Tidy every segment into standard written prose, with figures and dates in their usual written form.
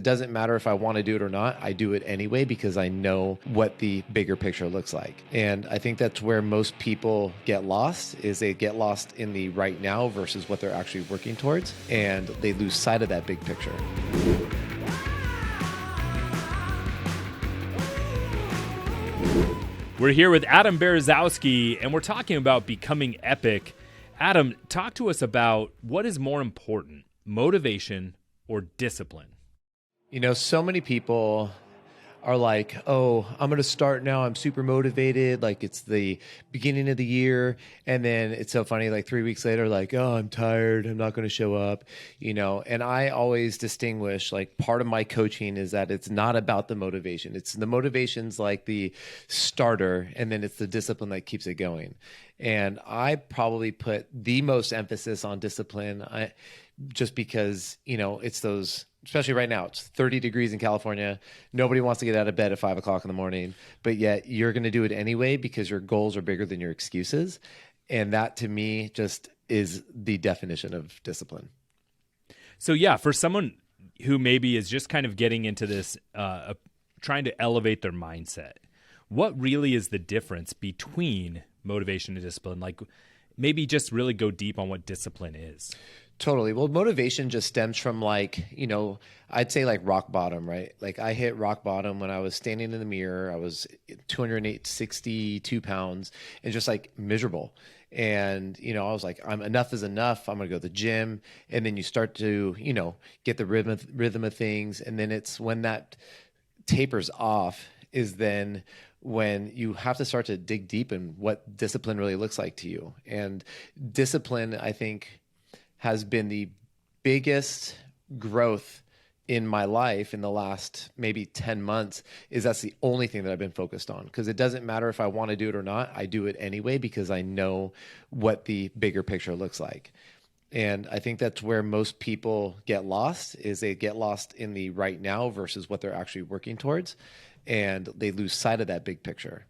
doesn't matter if I want to do it or not. I do it anyway because I know what the bigger picture looks like. And I think that's where most people get lost, is they get lost in the right now versus what they're actually working towards. And they lose sight of that big picture. We're here with Adam Berezowski, and we're talking about becoming epic. Adam, talk to us about what is more important, motivation or discipline? You know, so many people are like, oh, I'm going to start now. I'm super motivated. Like, it's the beginning of the year. And then it's so funny, like 3 weeks later, like, oh, I'm tired. I'm not going to show up, you know. And I always distinguish, like, part of my coaching is that it's not about the motivation. It's the motivation's like the starter, and then it's the discipline that keeps it going. And I probably put the most emphasis on discipline just because, you know, it's those, especially right now, it's 30 degrees in California. Nobody wants to get out of bed at 5 o'clock in the morning, but yet you're going to do it anyway because your goals are bigger than your excuses. And that, to me, just is the definition of discipline. So yeah, for someone who maybe is just kind of getting into this, trying to elevate their mindset, what really is the difference between motivation and discipline? Like, maybe just really go deep on what discipline is. Totally. Well, motivation just stems from, like, you know, I'd say like rock bottom, right? Like, I hit rock bottom when I was standing in the mirror. I was 62 pounds and just like miserable. And, you know, I was like, enough is enough. I'm going to go to the gym. And then you start to, you know, get the rhythm of things. And then it's when that tapers off is then when you have to start to dig deep in what discipline really looks like to you. And discipline, I think, has been the biggest growth in my life in the last maybe 10 months. Is that's the only thing that I've been focused on, because it doesn't matter if I want to do it or not. I do it anyway because I know what the bigger picture looks like. And I think that's where most people get lost, is they get lost in the right now versus what they're actually working towards. And they lose sight of that big picture.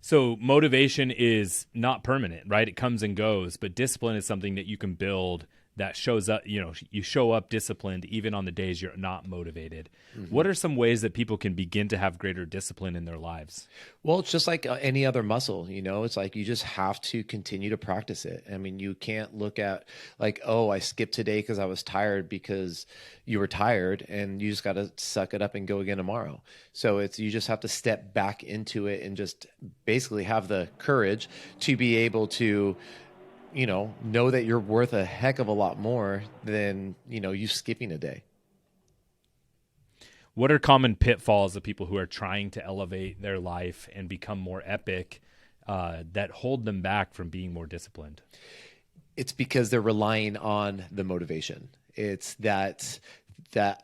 So motivation is not permanent, right? It comes and goes, but discipline is something that you can build that shows up, you know, you show up disciplined even on the days you're not motivated. Mm-hmm. What are some ways that people can begin to have greater discipline in their lives? Well, it's just like any other muscle, you know, it's like you just have to continue to practice it. I mean, you can't look at like, oh, I skipped today because I was tired, because you were tired, and you just got to suck it up and go again tomorrow. So you just have to step back into it and just basically have the courage to be able to, you know that you're worth a heck of a lot more than, you know, you skipping a day. What are common pitfalls of people who are trying to elevate their life and become more epic that hold them back from being more disciplined? It's because they're relying on the motivation. It's that,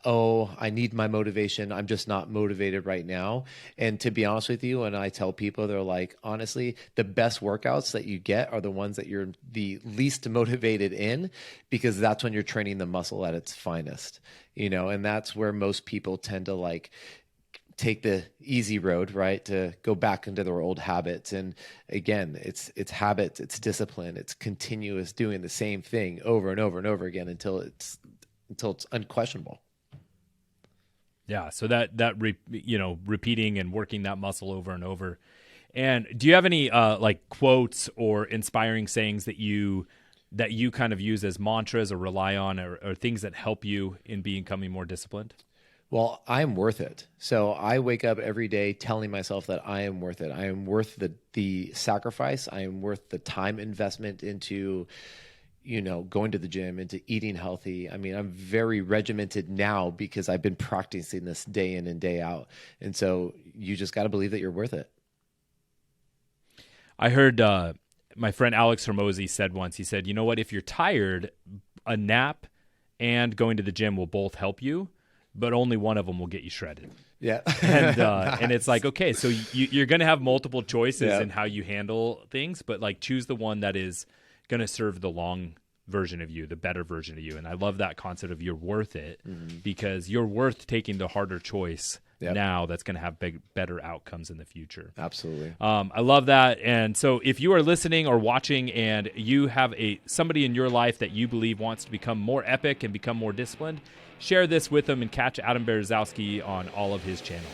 oh, I need my motivation. I'm just not motivated right now. And to be honest with you, when I tell people, they're like, honestly, the best workouts that you get are the ones that you're the least motivated in, because that's when you're training the muscle at its finest, you know, and that's where most people tend to like take the easy road, right? To go back into their old habits. And again, it's habits, it's discipline, it's continuous doing the same thing over and over and over again until it's unquestionable. Yeah. So repeating and working that muscle over and over. And do you have any like quotes or inspiring sayings that you kind of use as mantras or rely on, or things that help you in becoming more disciplined? Well, I'm worth it. So I wake up every day telling myself that I am worth it. I am worth the sacrifice. I am worth the time investment into, you know, going to the gym, into eating healthy. I mean, I'm very regimented now because I've been practicing this day in and day out. And so you just got to believe that you're worth it. I heard my friend Alex Hormozy said once, he said, you know what, if you're tired, a nap and going to the gym will both help you, but only one of them will get you shredded. Yeah. And Nice. and it's like, okay, so you're going to have multiple choices in how you handle things, but like choose the one that is going to serve the long version of you, the better version of you. And I love that concept of you're worth it, because you're worth taking the harder choice Yep. now that's going to have better outcomes in the future. Absolutely. I love that. And so if you are listening or watching and you have somebody in your life that you believe wants to become more epic and become more disciplined, share this with them and catch Adam Berezowski on all of his channels.